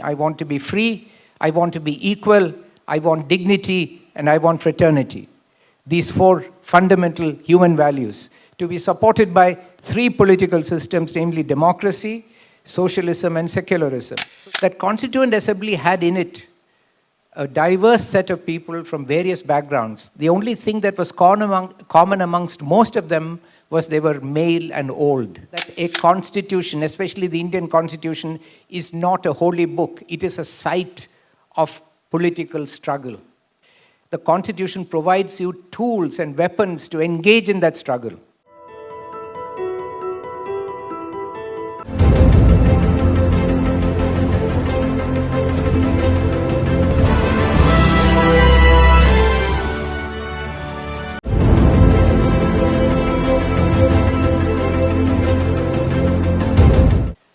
I want to be free, I want to be equal, I want dignity, and I want fraternity. These four fundamental human values to be supported by three political systems, namely democracy, socialism, and secularism. That Constituent Assembly had in it a diverse set of people from various backgrounds. The only thing that was common amongst most of them was they were male and old. That a constitution, especially the Indian constitution, is not a holy book. It is a site of political struggle. The constitution provides you tools and weapons to engage in that struggle.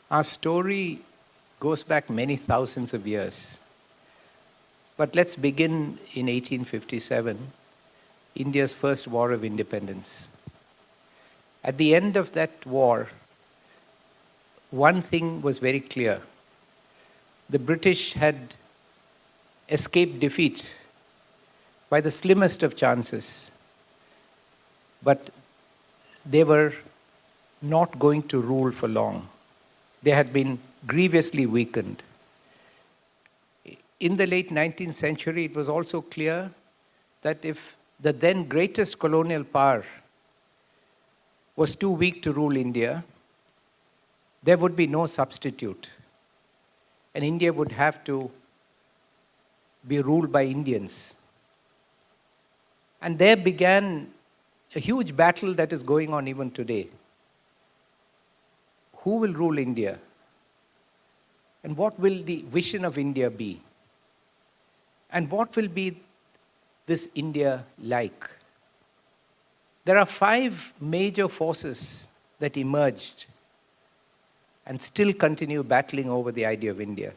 Our story goes back many thousands of years. But let's begin in 1857, India's first war of independence. At the end of that war, one thing was very clear. The British had escaped defeat by the slimmest of chances, but they were not going to rule for long. They had been grievously weakened. In the late 19th century, it was also clear that if the then greatest colonial power was too weak to rule India, there would be no substitute. And India would have to be ruled by Indians. And there began a huge battle that is going on even today. Who will rule India? And what will the vision of India be? And what will be this India like? There are 5 major forces that emerged and still continue battling over the idea of India.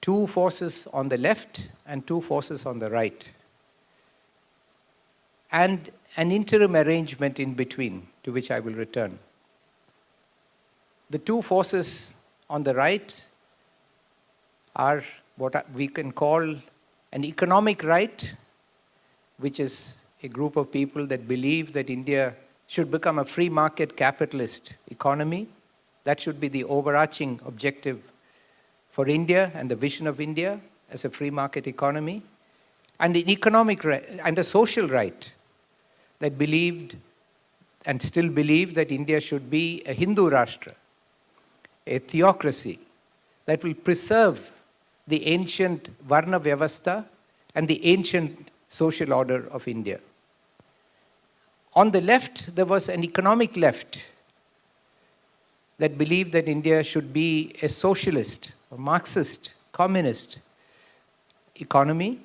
2 forces on the left and 2 forces on the right. And an interim arrangement in between, to which I will return. The 2 forces on the right are what we can call an economic right, which is a group of people that believe that India should become a free market capitalist economy. That should be the overarching objective for India and the vision of India as a free market economy. And the economic right and the social right that believed and still believe that India should be a Hindu Rashtra, a theocracy that will preserve the ancient Varna Vyavastha and the ancient social order of India. On the left, there was an economic left that believed that India should be a socialist, a Marxist, communist economy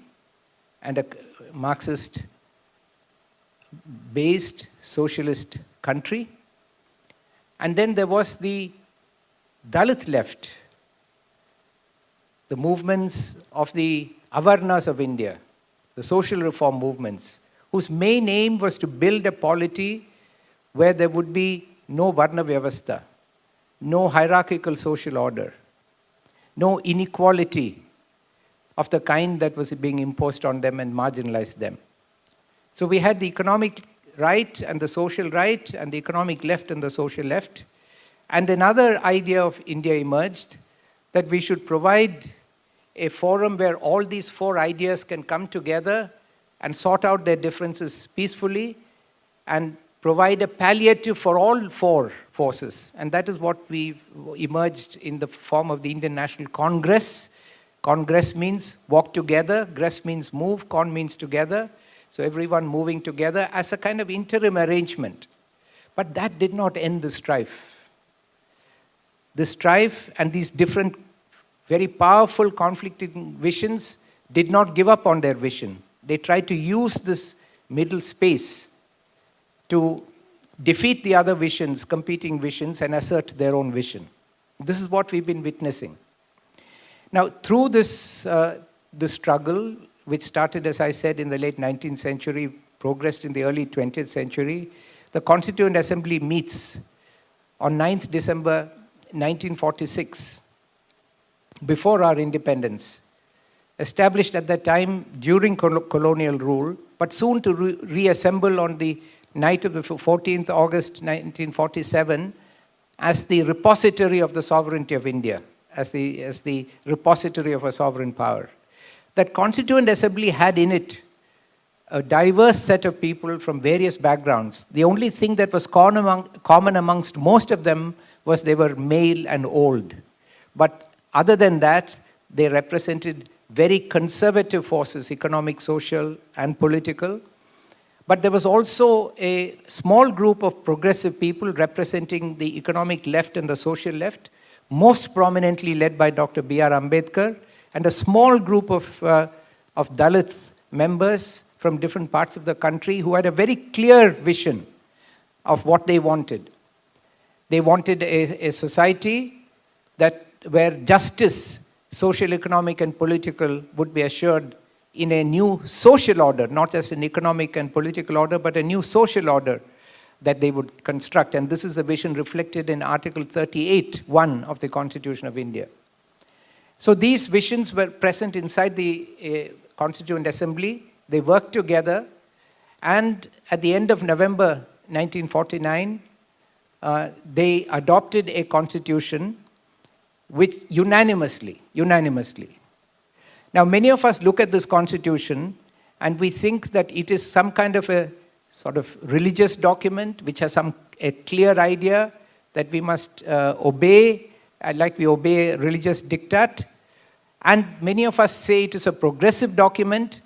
and a Marxist-based socialist country. And then there was the Dalit left, the movements of the Avarnas of India, the social reform movements, whose main aim was to build a polity where there would be no Varna Vyavastha, no hierarchical social order, no inequality of the kind that was being imposed on them and marginalized them. So we had the economic right and the social right, and the economic left and the social left. And another idea of India emerged, that we should provide a forum where all these 4 ideas can come together and sort out their differences peacefully and provide a palliative for all 4 forces. And that is what we've emerged in the form of the Indian National Congress. Congress means walk together, gress means move, con means together. So everyone moving together as a kind of interim arrangement. But that did not end the strife. The strife and these different, very powerful conflicting visions did not give up on their vision. They tried to use this middle space to defeat the other visions, competing visions, and assert their own vision. This is what we've been witnessing. Now, through this struggle, which started, as I said, in the late 19th century, progressed in the early 20th century, the Constituent Assembly meets on 9th December 1946 before our independence, established at that time during colonial rule, but soon to reassemble on the night of the 14th August 1947 as the repository of the sovereignty of India, as the repository of a sovereign power. That Constituent Assembly had in it a diverse set of people from various backgrounds. The only thing that was common amongst most of them was they were male and old. But other than that, they represented very conservative forces, economic, social, and political. But there was also a small group of progressive people representing the economic left and the social left, most prominently led by Dr. B.R. Ambedkar, and a small group of Dalit members from different parts of the country who had a very clear vision of what they wanted. They wanted a society where justice, social, economic, and political would be assured in a new social order, not just an economic and political order, but a new social order that they would construct. And this is the vision reflected in Article 38(1) of the Constitution of India. So these visions were present inside the Constituent Assembly. They worked together, and at the end of November 1949, they adopted a constitution which unanimously. Now, many of us look at this constitution and we think that it is some kind of a sort of religious document which has a clear idea that we must obey, like we obey religious diktat. And many of us say it is a progressive document,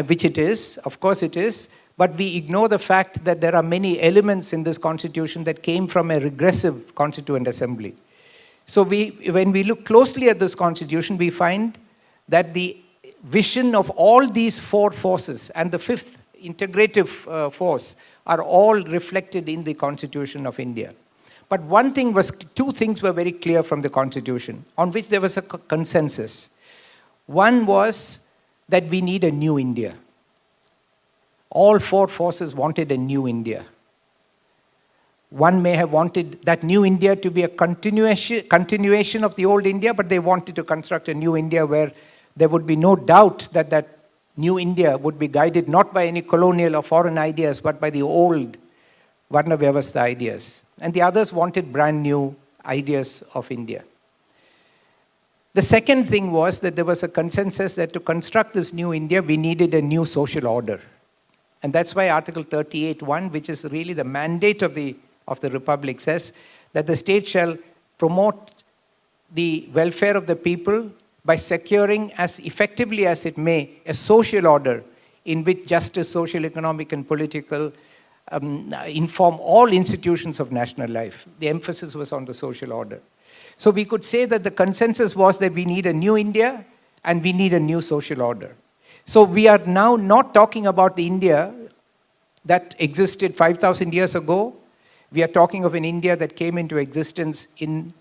which it is, of course it is, but we ignore the fact that there are many elements in this constitution that came from a regressive Constituent Assembly. So when we look closely at this constitution, we find that the vision of all these four forces and the fifth integrative force are all reflected in the Constitution of India. But two things were very clear from the Constitution, on which there was a consensus. One was that we need a new India. All four forces wanted a new India. One may have wanted that new India to be a continuation of the old India, but they wanted to construct a new India where there would be no doubt that that new India would be guided not by any colonial or foreign ideas, but by the old Varna Vyavastha ideas. And the others wanted brand new ideas of India. The second thing was that there was a consensus that to construct this new India, we needed a new social order. And that's why Article 38(1), which is really the mandate of the Republic, says that the state shall promote the welfare of the people by securing as effectively as it may a social order in which justice, social, economic, and political inform all institutions of national life. The emphasis was on the social order. So we could say that the consensus was that we need a new India and we need a new social order. So we are now not talking about the India that existed 5,000 years ago. We are talking of an India that came into existence in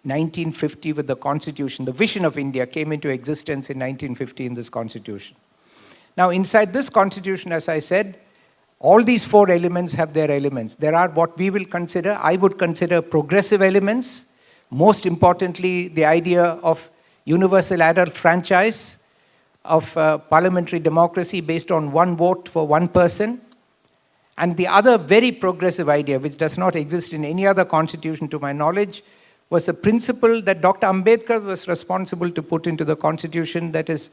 1950 with the Constitution. The vision of India came into existence in 1950 in this Constitution. Now, inside this Constitution, as I said, all these four elements have their elements. There are what I would consider progressive elements. Most importantly, the idea of universal adult franchise, of parliamentary democracy based on one vote for one person. And the other very progressive idea, which does not exist in any other constitution to my knowledge, was a principle that Dr. Ambedkar was responsible to put into the constitution, that is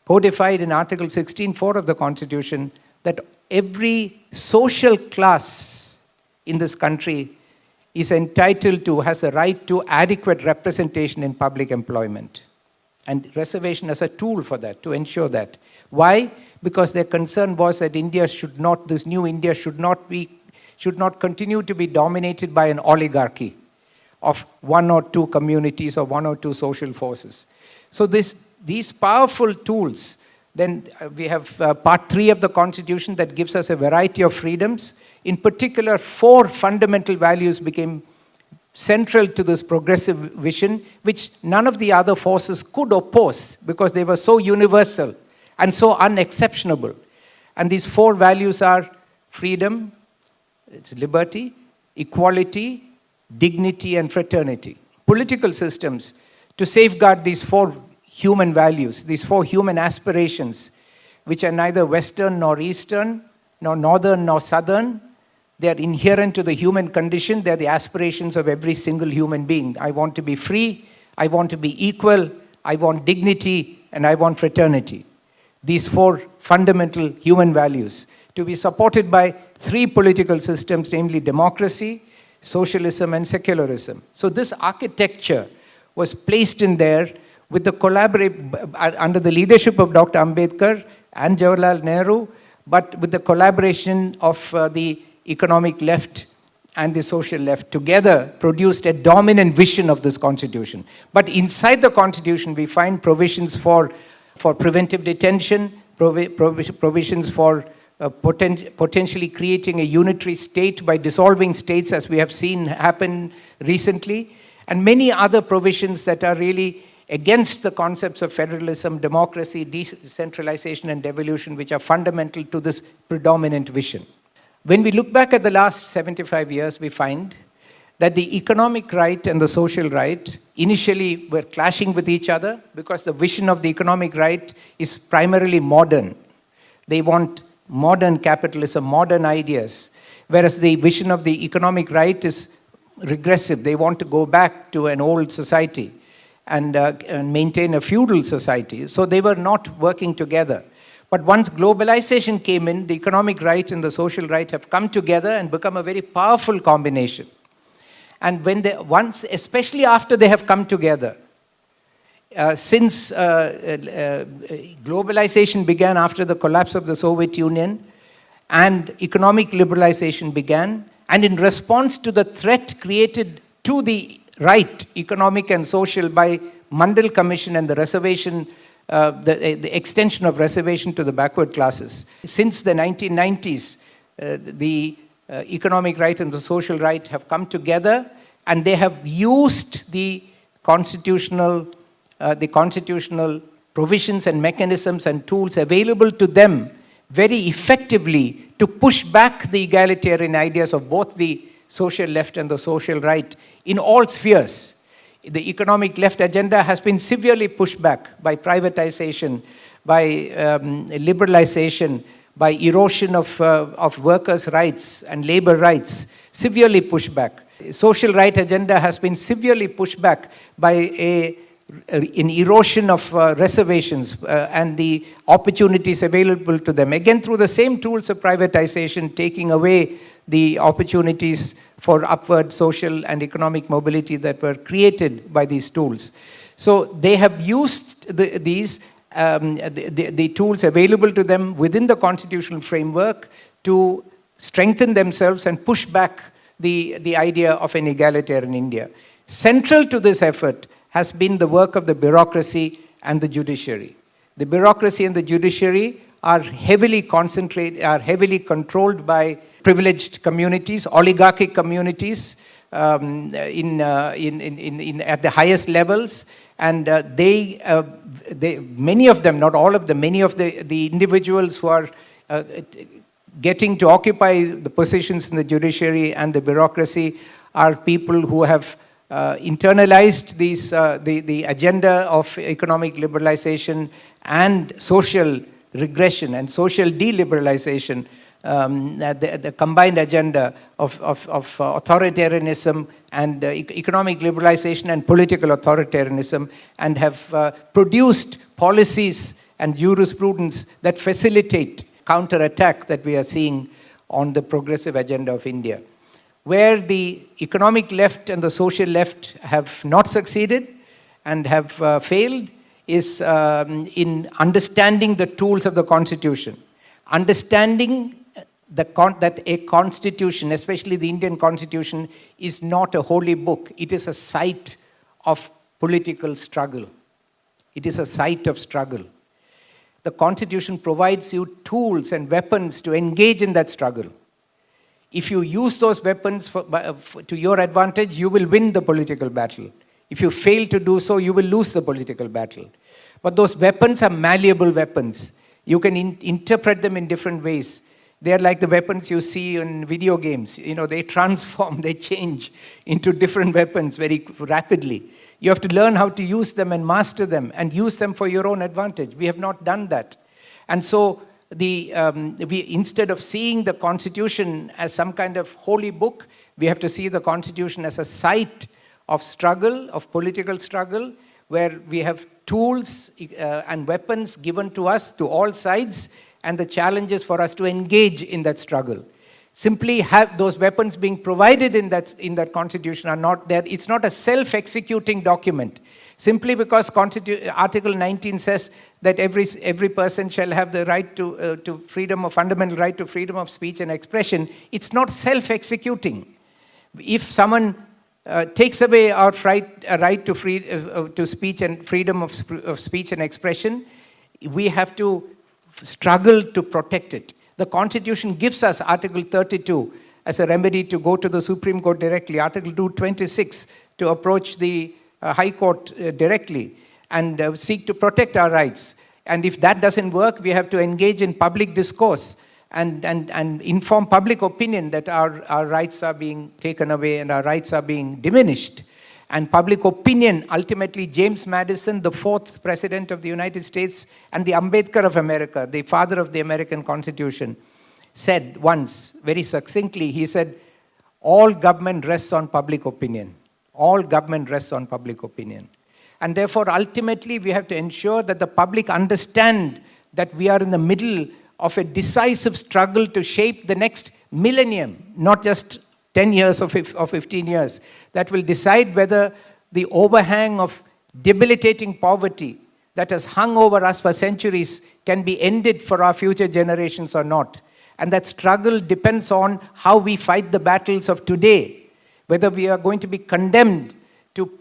codified in Article 16(4) of the Constitution, that every social class in this country is entitled to, has the right to adequate representation in public employment. And reservation as a tool for that, to ensure that. Why? Because their concern was that this new India should not continue to be dominated by an oligarchy of one or two communities or one or two social forces. So these powerful tools, then we have part 3 of the Constitution that gives us a variety of freedoms. In particular, 4 fundamental values became central to this progressive vision, which none of the other forces could oppose because they were so universal and so unexceptionable. And these 4 values are freedom, it's liberty, equality, dignity, and fraternity. Political systems to safeguard these four human values, these four human aspirations, which are neither Western nor Eastern, nor Northern nor Southern. They are inherent to the human condition. They are the aspirations of every single human being. I want to be free, I want to be equal, I want dignity, and I want fraternity. These four fundamental human values to be supported by three political systems, namely democracy, socialism, and secularism. So this architecture was placed in there with the under the leadership of Dr. Ambedkar and Jawaharlal Nehru, but with the collaboration of the economic left and the social left together produced a dominant vision of this constitution. But inside the constitution, we find provisions for preventive detention, provisions for potentially creating a unitary state by dissolving states, as we have seen happen recently, and many other provisions that are really against the concepts of federalism, democracy, decentralization, and devolution, which are fundamental to this predominant vision. When we look back at the last 75 years, we find that the economic right and the social right initially were clashing with each other because the vision of the economic right is primarily modern. They want modern capitalism, modern ideas, whereas the vision of the economic right is regressive. They want to go back to an old society and maintain a feudal society. So they were not working together. But once globalization came in, the economic right and the social right have come together and become a very powerful combination. And when especially after they have come together, since globalization began after the collapse of the Soviet Union and economic liberalization began, and in response to the threat created to the right, economic and social, by Mandel Commission and the reservation, the extension of reservation to the backward classes. Since the 1990s, the economic right and the social right have come together, and they have used the constitutional provisions and mechanisms and tools available to them very effectively to push back the egalitarian ideas of both the social left and the social right in all spheres. The economic left agenda has been severely pushed back by privatization, by liberalization, by erosion of workers' rights and labor rights, severely pushed back. Social right agenda has been severely pushed back by an erosion of reservations and the opportunities available to them, again through the same tools of privatization, taking away the opportunities for upward social and economic mobility that were created by these tools. So they have used the tools available to them within the constitutional framework to strengthen themselves and push back the idea of an egalitarian India. Central to this effort has been the work of the bureaucracy and the judiciary. The bureaucracy and the judiciary are heavily controlled by privileged communities, oligarchic communities at the highest levels, and many of them, not all of them, many of the individuals who are getting to occupy the positions in the judiciary and the bureaucracy are people who have internalized the agenda of economic liberalization and social regression and social deliberalization, the combined agenda of authoritarianism and economic liberalization and political authoritarianism, and have produced policies and jurisprudence that facilitate counterattack that we are seeing on the progressive agenda of India. Where the economic left and the social left have not succeeded and have failed is in understanding the tools of the Constitution, understanding that a constitution, especially the Indian Constitution, is not a holy book. It is a site of political struggle. It is a site of struggle. The Constitution provides you tools and weapons to engage in that struggle. If you use those weapons to your advantage, you will win the political battle. If you fail to do so, you will lose the political battle. But those weapons are malleable weapons. You can interpret them in different ways. They are like the weapons you see in video games. You know, they transform, they change into different weapons very rapidly. You have to learn how to use them and master them and use them for your own advantage. We have not done that. And so we, instead of seeing the Constitution as some kind of holy book, we have to see the Constitution as a site of struggle, of political struggle, where we have tools and weapons given to us to all sides, and the challenges for us to engage in that struggle. Simply have those weapons being provided in that Constitution are not there. It's not a self-executing document. Simply because Article 19 says that every person shall have the right to freedom of fundamental right to freedom of speech and expression, it's not self-executing. If someone takes away our right to speech and freedom of speech and expression, we have to struggle to protect it. The Constitution gives us Article 32 as a remedy to go to the Supreme Court directly, Article 226 to approach the High Court directly and seek to protect our rights. And if that doesn't work, we have to engage in public discourse and inform public opinion that our rights are being taken away and our rights are being diminished. And public opinion, ultimately James Madison, the 4th President of the United States, and the Ambedkar of America, the father of the American Constitution, said once, very succinctly, he said, all government rests on public opinion. All government rests on public opinion. And therefore, ultimately, we have to ensure that the public understand that we are in the middle of a decisive struggle to shape the next millennium, not just 10 years or 15 years, that will decide whether the overhang of debilitating poverty that has hung over us for centuries can be ended for our future generations or not. And that struggle depends on how we fight the battles of today, whether we are going to be condemned to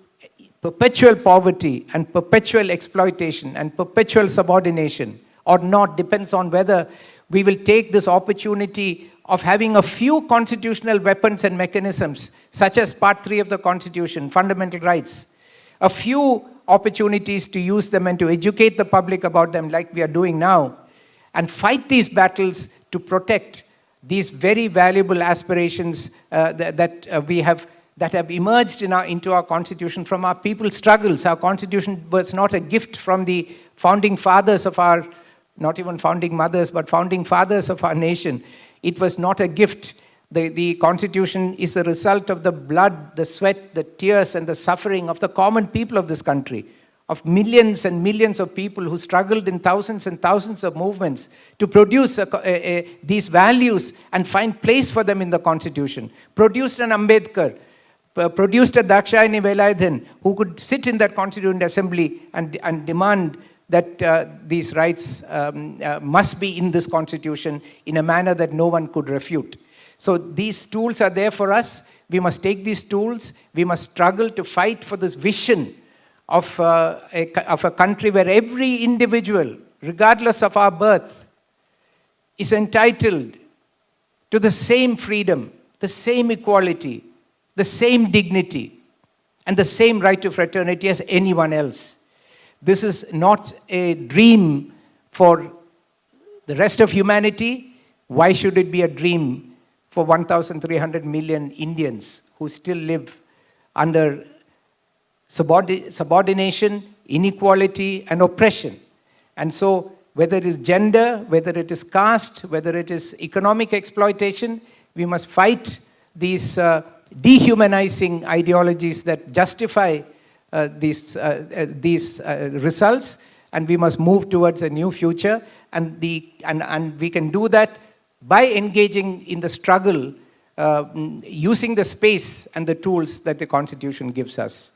perpetual poverty and perpetual exploitation and perpetual subordination or not, depends on whether we will take this opportunity of having a few constitutional weapons and mechanisms, such as Part 3 of the Constitution, fundamental rights, a few opportunities to use them and to educate the public about them like we are doing now, and fight these battles to protect these very valuable aspirations that have emerged into our Constitution from our people's struggles. Our Constitution was not a gift from the founding fathers of our, not even founding mothers, but founding fathers of our nation. It was not a gift. The Constitution is the result of the blood, the sweat, the tears, and the suffering of the common people of this country, of millions and millions of people who struggled in thousands and thousands of movements to produce these values and find place for them in the Constitution. Produced an Ambedkar, produced a Dakshayani Velayudhan, who could sit in that Constituent Assembly and demand that these rights must be in this Constitution in a manner that no one could refute. So these tools are there for us. We must take these tools. We must struggle to fight for this vision of a country where every individual, regardless of our birth, is entitled to the same freedom, the same equality, the same dignity, and the same right to fraternity as anyone else. This is not a dream for the rest of humanity. Why should it be a dream for 1,300 million Indians who still live under subordination, inequality, and oppression? And so, whether it is gender, whether it is caste, whether it is economic exploitation, we must fight these dehumanizing ideologies that justify these results, and we must move towards a new future. And we can do that by engaging in the struggle, using the space and the tools that the Constitution gives us.